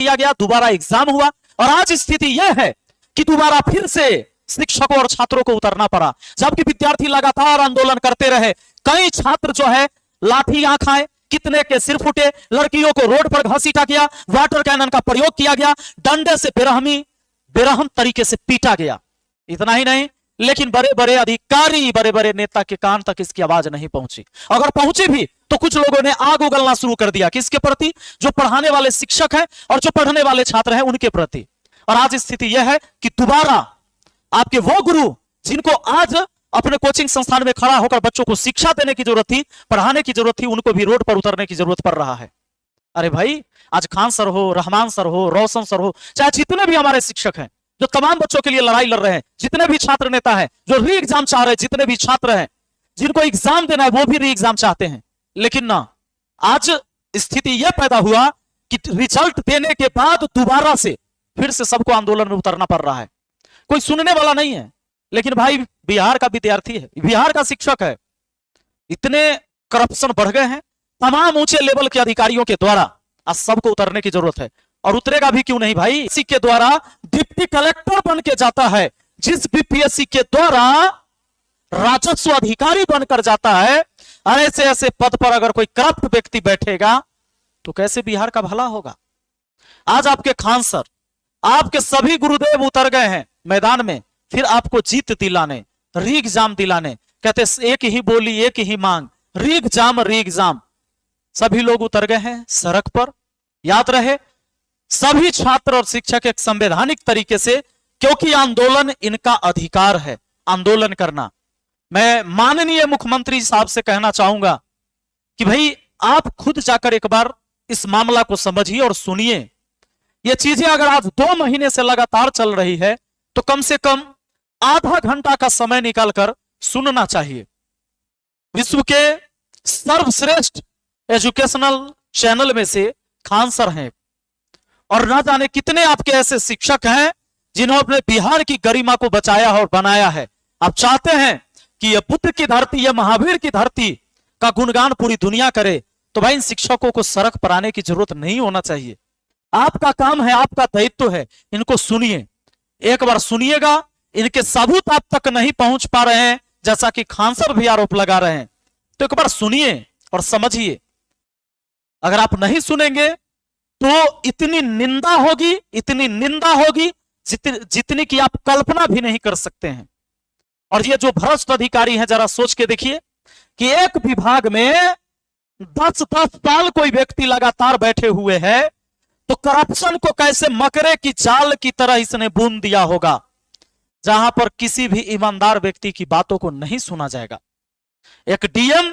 किया गया, दोबारा एग्जाम हुआ और आज स्थिति यह है कि दोबारा फिर से शिक्षकों और छात्रों को उतरना पड़ा, जबकि विद्यार्थी लगातार आंदोलन करते रहे। कई छात्र जो है लाठियां खाए, कितने के सिर फूटे, लड़कियों को रोड पर घसीटा गया, वाटर कैनन का प्रयोग किया गया, डंडे से बेरहम तरीके से पीटा गया। इतना ही नहीं, लेकिन बड़े बड़े अधिकारी, बड़े बड़े नेता के कान तक इसकी आवाज नहीं पहुंची। अगर पहुंची भी तो कुछ लोगों ने आग उगलना शुरू कर दिया, किसके प्रति? जो पढ़ाने वाले शिक्षक हैं और जो पढ़ने वाले छात्र हैं उनके प्रति। और आज स्थिति यह है कि दोबारा आपके वो गुरु जिनको आज अपने कोचिंग संस्थान में खड़ा होकर बच्चों को शिक्षा देने की जरूरत थी, पढ़ाने की जरूरत थी, उनको भी रोड पर उतरने की जरूरत पड़ रहा है। अरे भाई, आज खान सर हो, रहमान सर हो, रोशन सर हो, चाहे जितने भी हमारे शिक्षक हैं जो तमाम बच्चों के लिए लड़ाई लड़ रहे हैं, जितने भी छात्र नेता हैं जो री एग्जाम चाह रहे हैं, जितने भी छात्र हैं जिनको एग्जाम देना है वो भी री एग्जाम चाहते हैं, लेकिन ना, आज स्थिति यह पैदा हुआ कि रिजल्ट देने के बाद दोबारा से फिर से सबको आंदोलन में उतरना पड़ रहा है। कोई सुनने वाला नहीं है। लेकिन भाई, बिहार का विद्यार्थी है, बिहार का शिक्षक है, इतने करप्शन बढ़ गए हैं तमाम ऊंचे लेवल के अधिकारियों के द्वारा, आज सबको उतरने की जरूरत है। और उतरेगा भी क्यों नहीं भाई? इसी के द्वारा डिप्टी कलेक्टर बन के जाता है, जिस बीपीएससी के द्वारा राजस्व अधिकारी बनकर जाता है। ऐसे ऐसे पद पर अगर कोई करप्ट व्यक्ति बैठेगा तो कैसे बिहार का भला होगा? आज आपके खान सर, आपके सभी गुरुदेव उतर गए हैं मैदान में, फिर आपको जीत दिलाने, री एग्जाम दिलाने। कहते एक ही बोली एक ही मांग, री एग्जाम। सभी लोग उतर गए हैं सड़क पर। याद रहे, सभी छात्र और शिक्षक एक संवैधानिक तरीके से, क्योंकि आंदोलन इनका अधिकार है, आंदोलन करना। मैं माननीय मुख्यमंत्री साहब से कहना चाहूंगा कि भाई, आप खुद जाकर एक बार इस मामला को समझिए और सुनिए। ये चीजें अगर आज 2 महीने से लगातार चल रही है तो कम से कम आधा घंटा का समय निकालकर सुनना चाहिए। विश्व के सर्वश्रेष्ठ एजुकेशनल चैनल में से खान सर हैं, और ना जाने कितने आपके ऐसे शिक्षक हैं जिन्होंने अपने बिहार की गरिमा को बचाया और बनाया है। आप चाहते हैं कि यह बुद्ध की धरती, यह महावीर की धरती का गुणगान पूरी दुनिया करे, तो भाई इन शिक्षकों को सड़क पर आने की जरूरत नहीं होना चाहिए। आपका काम है, आपका दायित्व है, इनको सुनिए, एक बार सुनिएगा। इनके सबूत आप तक नहीं पहुंच पा रहे हैं, जैसा कि खान सर भी आरोप लगा रहे हैं, तो एक बार सुनिए और समझिए। अगर आप नहीं सुनेंगे तो इतनी निंदा होगी जितनी कि आप कल्पना भी नहीं कर सकते हैं। और ये जो भ्रष्ट अधिकारी हैं, जरा सोच के देखिए कि एक विभाग में 10-10 साल कोई व्यक्ति लगातार बैठे हुए हैं, तो करप्शन को कैसे मकरे की जाल की तरह इसने बूंद दिया होगा, जहां पर किसी भी ईमानदार व्यक्ति की बातों को नहीं सुना जाएगा। एक डीएम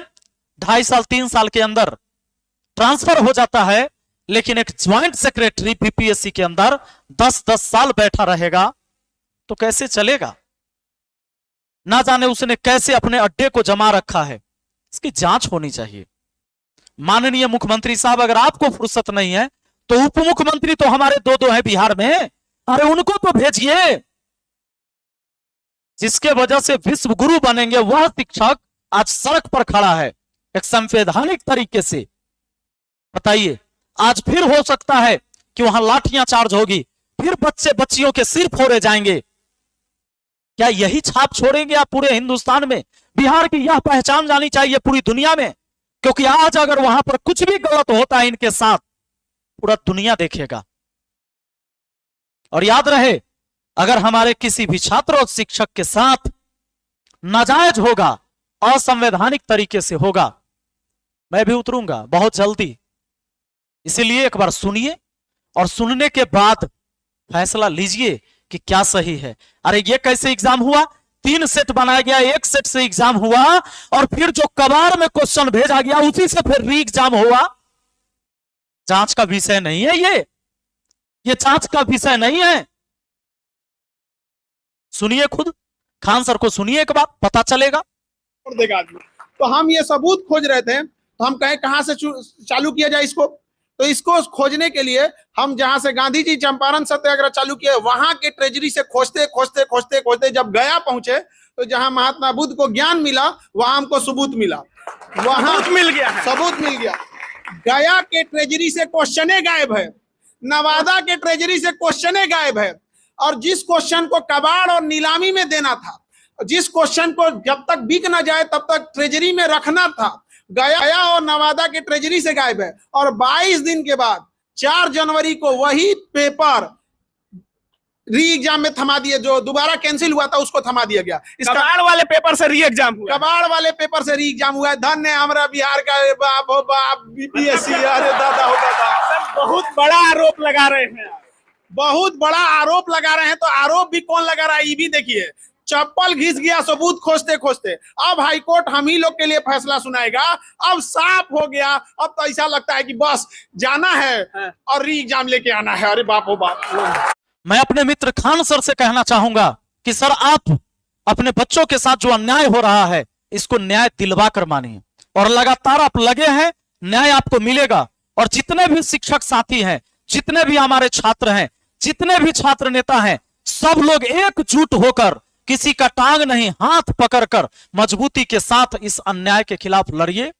2.5 साल 3 साल के अंदर ट्रांसफर हो जाता है, लेकिन एक ज्वाइंट सेक्रेटरी बीपीएससी के अंदर 10-10 साल बैठा रहेगा तो कैसे चलेगा? ना जाने उसने कैसे अपने अड्डे को जमा रखा है। इसकी जांच होनी चाहिए। माननीय मुख्यमंत्री साहब, अगर आपको फुर्सत नहीं है तो उप मुख्यमंत्री तो हमारे 2 हैं बिहार में, अरे उनको तो भेजिए। जिसके वजह से विश्व गुरु बनेंगे वह शिक्षक आज सड़क पर खड़ा है एक संवैधानिक तरीके से। बताइए, आज फिर हो सकता है कि वहां लाठियां चार्ज होगी, फिर बच्चे बच्चियों के सिर फोड़े जाएंगे। क्या यही छाप छोड़ेंगे आप पूरे हिंदुस्तान में? बिहार की यह पहचान जानी चाहिए पूरी दुनिया में, क्योंकि आज अगर वहां पर कुछ भी गलत होता है इनके साथ, पूरा दुनिया देखेगा। और याद रहे, अगर हमारे किसी भी छात्र और शिक्षक के साथ नाजायज होगा, असंवैधानिक तरीके से होगा, मैं भी उतरूंगा बहुत जल्दी। इसीलिए एक बार सुनिए और सुनने के बाद फैसला लीजिए कि क्या सही है। अरे ये कैसे एग्जाम हुआ? 3 सेट बनाया गया, 1 सेट से एग्जाम हुआ और फिर जो कबाड़ में क्वेश्चन भेजा गया उसी से फिर री एग्जाम हुआ। जांच का विषय नहीं है ये जांच का विषय नहीं है। सुनिए, खुद खान सर को सुनिए, एक बार पता चलेगा। देगा आदमी। तो हम ये सबूत खोज रहे थे, तो हम कहें कहां से चालू किया जाए इसको। तो इसको खोजने के लिए हम जहां से गांधी जी चंपारण सत्याग्रह चालू किए, वहां के ट्रेजरी से खोजते जब गया पहुंचे, तो जहां महात्मा बुद्ध को ज्ञान मिला वहां हमको सबूत मिला, वहां सबूत मिल गया। गया के ट्रेजरी से क्वेश्चने गायब है। नवादा के ट्रेजरी से क्वेश्चन गायब है, और जिस क्वेश्चन को कबाड़ और नीलामी में देना था, जिस क्वेश्चन को जब तक बिक ना जाए तब तक ट्रेजरी में रखना था, गया और नवादा के ट्रेजरी से गायब है। और 22 दिन के बाद 4 जनवरी को वही पेपर री एग्जाम में थमा दिए, जो दोबारा कैंसिल हुआ था उसको थमा दिया गया। इस कबाड़ वाले पेपर से री एग्जाम हुआ। कबाड़ वाले पेपर से री एग्जाम हुआ है। धन्य हमारा बिहार का बाप हो बाप, बीपीएससी, अरे दादा हो दादा। बहुत बड़ा आरोप लगा रहे हैं, बहुत बड़ा आरोप लगा रहे हैं। तो आरोप भी कौन लगा रहा है ये भी देखिए। चप्पल घिस गया सबूत खोजते खोजते। अब हाईकोर्ट हम ही लोग के लिए फैसला सुनाएगा। अब साफ हो गया। अब तो ऐसा लगता है कि बस जाना है और री एग्जाम लेके आना है। अरे बाप हो बाप। मैं अपने मित्र खान सर से कहना चाहूंगा कि सर आप अपने बच्चों के साथ जो अन्याय हो रहा है इसको न्याय दिलवा कर मानिए, और लगातार आप लगे हैं, न्याय आपको मिलेगा। और जितने भी शिक्षक साथी हैं, जितने भी हमारे छात्र हैं, जितने भी छात्र नेता हैं, सब लोग एकजुट होकर किसी का टांग नहीं हाथ पकड़कर मजबूती के साथ इस अन्याय के खिलाफ लड़िए।